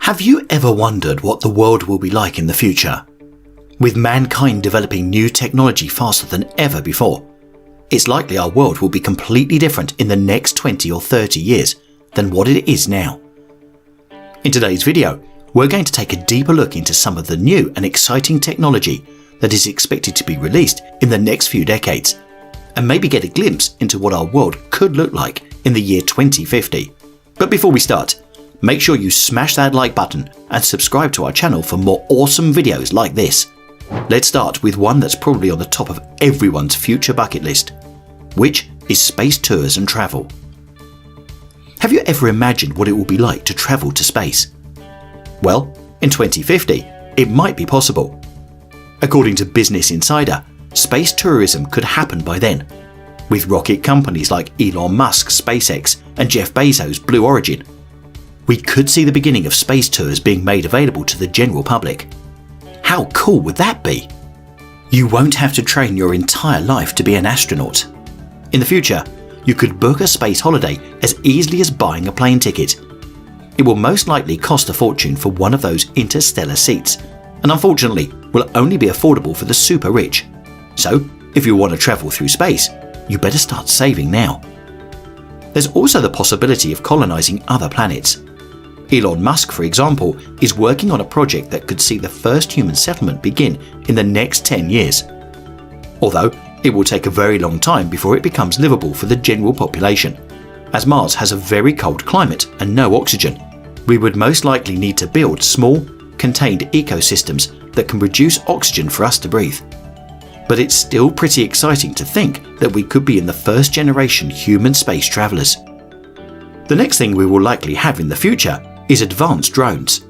Have you ever wondered what the world will be like in the future? With mankind developing new technology faster than ever before, it's likely our world will be completely different in the next 20 or 30 years than what it is now. In today's video, we're going to take a deeper look into some of the new and exciting technology that is expected to be released in the next few decades, and maybe get a glimpse into what our world could look like in the year 2050. But before we start, make sure you smash that like button and subscribe to our channel for more awesome videos like this. Let's start with one that's probably on the top of everyone's future bucket list, which is space tours and travel. Have you ever imagined what it will be like to travel to space? Well, in 2050, it might be possible. According to Business Insider, space tourism could happen by then, with rocket companies like Elon Musk's SpaceX and Jeff Bezos' Blue Origin. We could see the beginning of space tours being made available to the general public. How cool would that be? You won't have to train your entire life to be an astronaut. In the future, you could book a space holiday as easily as buying a plane ticket. It will most likely cost a fortune for one of those interstellar seats, and unfortunately will only be affordable for the super rich. So, if you want to travel through space, you better start saving now. There's also the possibility of colonizing other planets. Elon Musk, for example, is working on a project that could see the first human settlement begin in the next 10 years. Although, it will take a very long time before it becomes livable for the general population. As Mars has a very cold climate and no oxygen, we would most likely need to build small, contained ecosystems that can produce oxygen for us to breathe. But it's still pretty exciting to think that we could be in the first generation human space travelers. The next thing we will likely have in the future is advanced drones.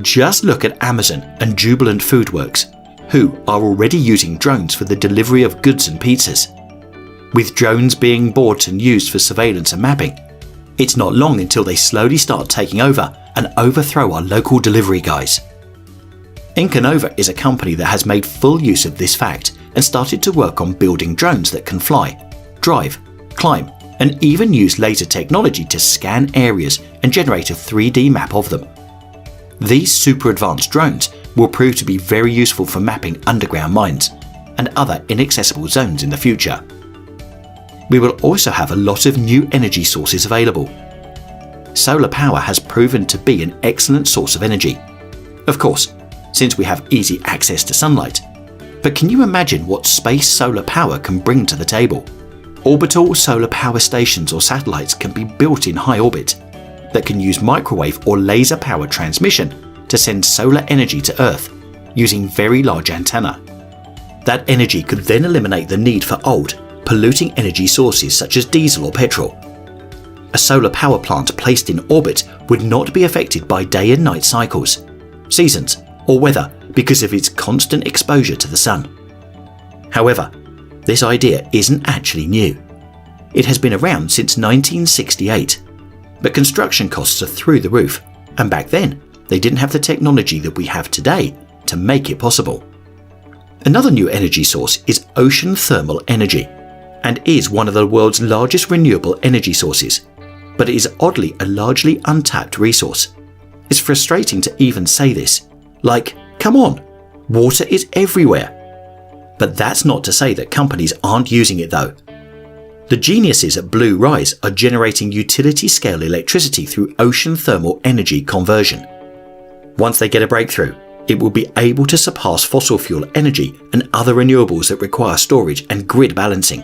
Just look at Amazon and Jubilant FoodWorks, who are already using drones for the delivery of goods and pizzas. With drones being bought and used for surveillance and mapping, it's not long until they slowly start taking over and overthrow our local delivery guys. Incanova is a company that has made full use of this fact and started to work on building drones that can fly, drive, climb, and even use laser technology to scan areas and generate a 3D map of them. These super advanced drones will prove to be very useful for mapping underground mines and other inaccessible zones in the future. We will also have a lot of new energy sources available. Solar power has proven to be an excellent source of energy. Of course, since we have easy access to sunlight. But can you imagine what space solar power can bring to the table? Orbital solar power stations or satellites can be built in high orbit that can use microwave or laser power transmission to send solar energy to Earth using very large antenna. That energy could then eliminate the need for old, polluting energy sources such as diesel or petrol. A solar power plant placed in orbit would not be affected by day and night cycles, seasons, or weather because of its constant exposure to the sun. However, this idea isn't actually new. It has been around since 1968, but construction costs are through the roof, and back then they didn't have the technology that we have today to make it possible. Another new energy source is ocean thermal energy, and is one of the world's largest renewable energy sources, but it is oddly a largely untapped resource. It's frustrating to even say this. Like, come on, water is everywhere. But that's not to say that companies aren't using it though. The geniuses at Blue Rise are generating utility-scale electricity through ocean thermal energy conversion. Once they get a breakthrough, it will be able to surpass fossil fuel energy and other renewables that require storage and grid balancing.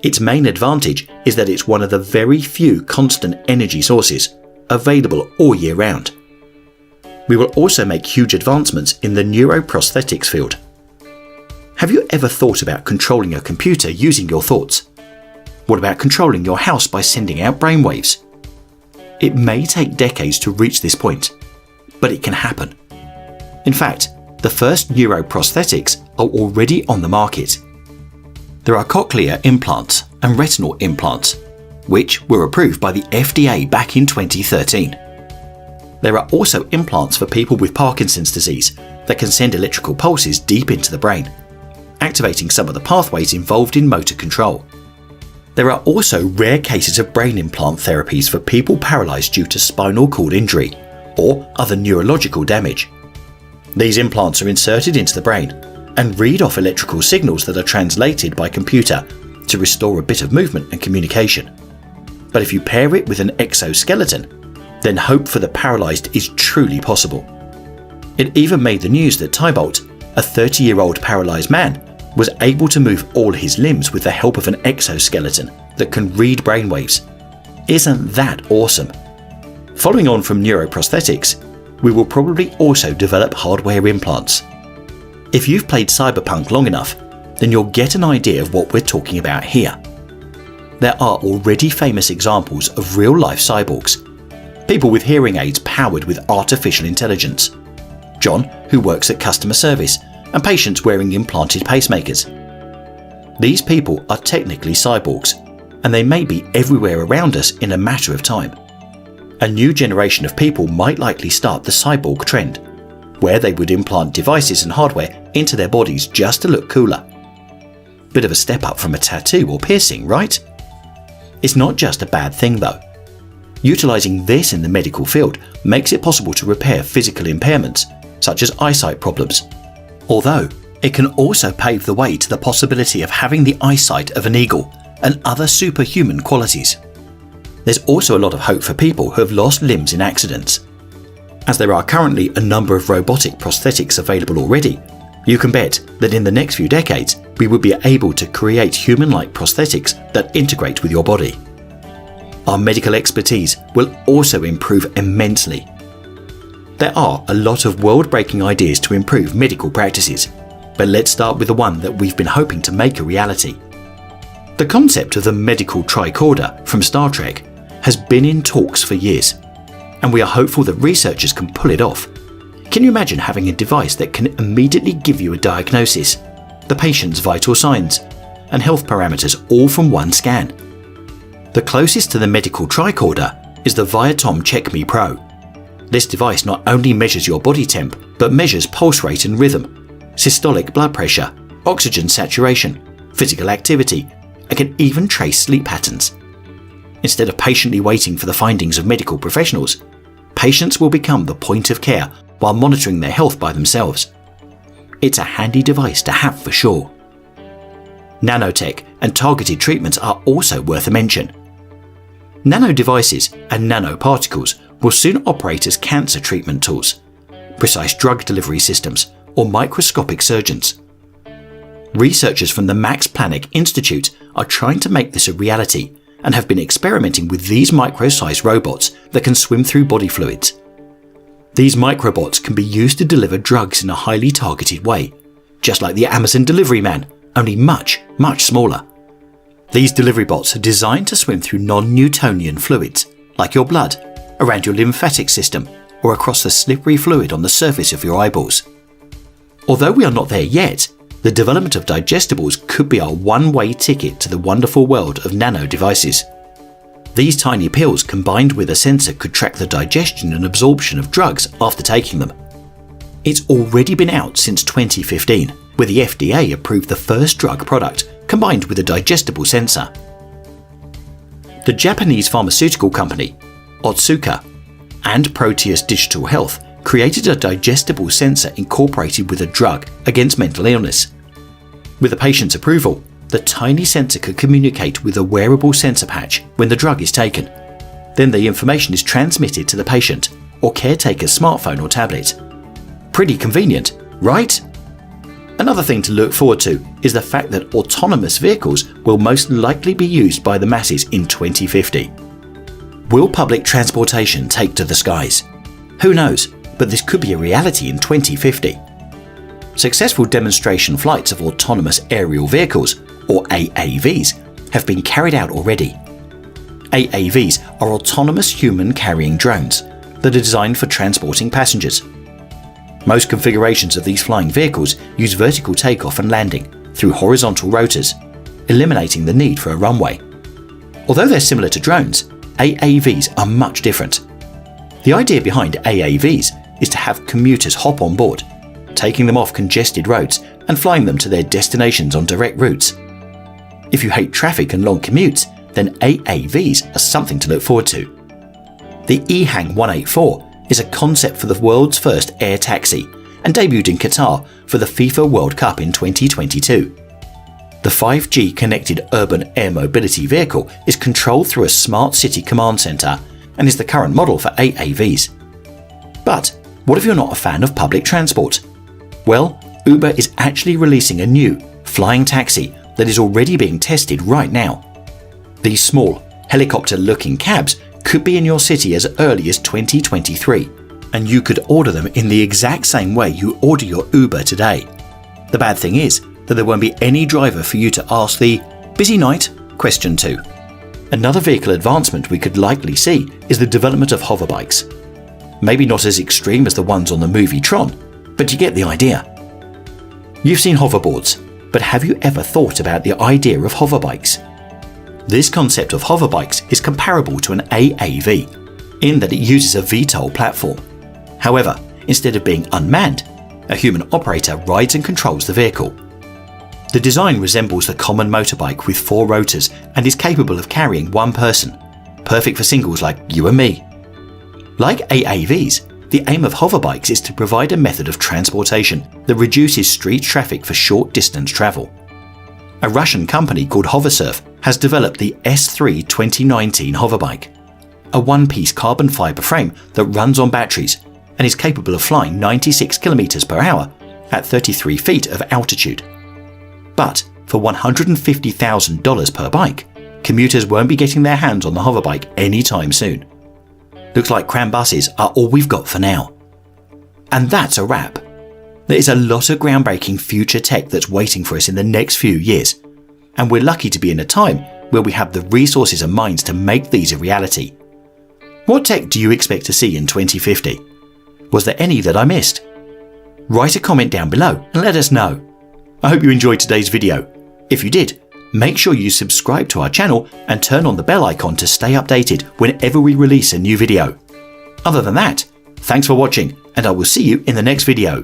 Its main advantage is that it's one of the very few constant energy sources available all year round. We will also make huge advancements in the neuroprosthetics field. Have you ever thought about controlling a computer using your thoughts? What about controlling your house by sending out brainwaves? It may take decades to reach this point, but it can happen. In fact, the first neuroprosthetics are already on the market. There are cochlear implants and retinal implants, which were approved by the FDA back in 2013. There are also implants for people with Parkinson's disease that can send electrical pulses deep into the brain, activating some of the pathways involved in motor control. There are also rare cases of brain implant therapies for people paralysed due to spinal cord injury, or other neurological damage. These implants are inserted into the brain and read off electrical signals that are translated by computer to restore a bit of movement and communication. But if you pair it with an exoskeleton, then hope for the paralysed is truly possible. It even made the news that Tybalt, a 30-year-old paralysed man, was able to move all his limbs with the help of an exoskeleton that can read brainwaves. Isn't that awesome? Following on from neuroprosthetics, we will probably also develop hardware implants. If you've played Cyberpunk long enough, then you'll get an idea of what we're talking about here. There are already famous examples of real-life cyborgs, people with hearing aids powered with artificial intelligence, John, who works at customer service, and patients wearing implanted pacemakers. These people are technically cyborgs, and they may be everywhere around us in a matter of time. A new generation of people might likely start the cyborg trend, where they would implant devices and hardware into their bodies just to look cooler. Bit of a step up from a tattoo or piercing, right? It's not just a bad thing though. Utilising this in the medical field makes it possible to repair physical impairments, such as eyesight problems. Although, it can also pave the way to the possibility of having the eyesight of an eagle and other superhuman qualities. There's also a lot of hope for people who have lost limbs in accidents. As there are currently a number of robotic prosthetics available already, you can bet that in the next few decades we will be able to create human-like prosthetics that integrate with your body. Our medical expertise will also improve immensely. There are a lot of world-breaking ideas to improve medical practices, but let's start with the one that we've been hoping to make a reality. The concept of the medical tricorder from Star Trek has been in talks for years, and we are hopeful that researchers can pull it off. Can you imagine having a device that can immediately give you a diagnosis, the patient's vital signs, and health parameters all from one scan? The closest to the medical tricorder is the Viatom CheckMe Pro. This device not only measures your body temp, but measures pulse rate and rhythm, systolic blood pressure, oxygen saturation, physical activity, and can even trace sleep patterns. Instead of patiently waiting for the findings of medical professionals, patients will become the point of care while monitoring their health by themselves. It's a handy device to have for sure. Nanotech and targeted treatments are also worth a mention. Nano devices and nanoparticles will soon operate as cancer treatment tools, precise drug delivery systems, or microscopic surgeons. Researchers from the Max Planck Institute are trying to make this a reality and have been experimenting with these micro-sized robots that can swim through body fluids. These microbots can be used to deliver drugs in a highly targeted way, just like the Amazon delivery man, only much, much smaller. These delivery bots are designed to swim through non-Newtonian fluids, like your blood, around your lymphatic system, or across the slippery fluid on the surface of your eyeballs. Although we are not there yet, the development of digestibles could be our one-way ticket to the wonderful world of nano devices. These tiny pills combined with a sensor could track the digestion and absorption of drugs after taking them. It's already been out since 2015, where the FDA approved the first drug product combined with a digestible sensor. The Japanese pharmaceutical company, Otsuka, and Proteus Digital Health created a digestible sensor incorporated with a drug against mental illness. With the patient's approval, the tiny sensor could communicate with a wearable sensor patch when the drug is taken. Then the information is transmitted to the patient or caretaker's smartphone or tablet. Pretty convenient, right? Another thing to look forward to is the fact that autonomous vehicles will most likely be used by the masses in 2050. Will public transportation take to the skies? Who knows, but this could be a reality in 2050. Successful demonstration flights of autonomous aerial vehicles, or AAVs, have been carried out already. AAVs are autonomous human-carrying drones that are designed for transporting passengers. Most configurations of these flying vehicles use vertical takeoff and landing through horizontal rotors, eliminating the need for a runway. Although they're similar to drones, AAVs are much different. The idea behind AAVs is to have commuters hop on board, taking them off congested roads and flying them to their destinations on direct routes. If you hate traffic and long commutes, then AAVs are something to look forward to. The EHang 184 is a concept for the world's first air taxi and debuted in Qatar for the FIFA World Cup in 2022. The 5G connected urban air mobility vehicle is controlled through a smart city command centre and is the current model for AAVs. But what if you're not a fan of public transport? Well, Uber is actually releasing a new flying taxi that is already being tested right now. These small, helicopter-looking cabs could be in your city as early as 2023, and you could order them in the exact same way you order your Uber today. The bad thing is that there won't be any driver for you to ask the "busy night?" question to. Another vehicle advancement we could likely see is the development of hoverbikes. Maybe not as extreme as the ones on the movie Tron, but you get the idea. You've seen hoverboards, but have you ever thought about the idea of hoverbikes? This concept of hoverbikes is comparable to an AAV, in that it uses a VTOL platform. However, instead of being unmanned, a human operator rides and controls the vehicle. The design resembles the common motorbike with 4 rotors and is capable of carrying one person, perfect for singles like you and me. Like AAVs, the aim of hoverbikes is to provide a method of transportation that reduces street traffic for short distance travel. A Russian company called Hoversurf has developed the S3 2019 hoverbike, a one-piece carbon fibre frame that runs on batteries and is capable of flying 96 km per hour at 33 feet of altitude. But for $150,000 per bike, commuters won't be getting their hands on the hoverbike anytime soon. Looks like cram buses are all we've got for now. And that's a wrap. There is a lot of groundbreaking future tech that's waiting for us in the next few years, and we're lucky to be in a time where we have the resources and minds to make these a reality. What tech do you expect to see in 2050? Was there any that I missed? Write a comment down below and let us know. I hope you enjoyed today's video. If you did, make sure you subscribe to our channel and turn on the bell icon to stay updated whenever we release a new video. Other than that, thanks for watching, and I will see you in the next video.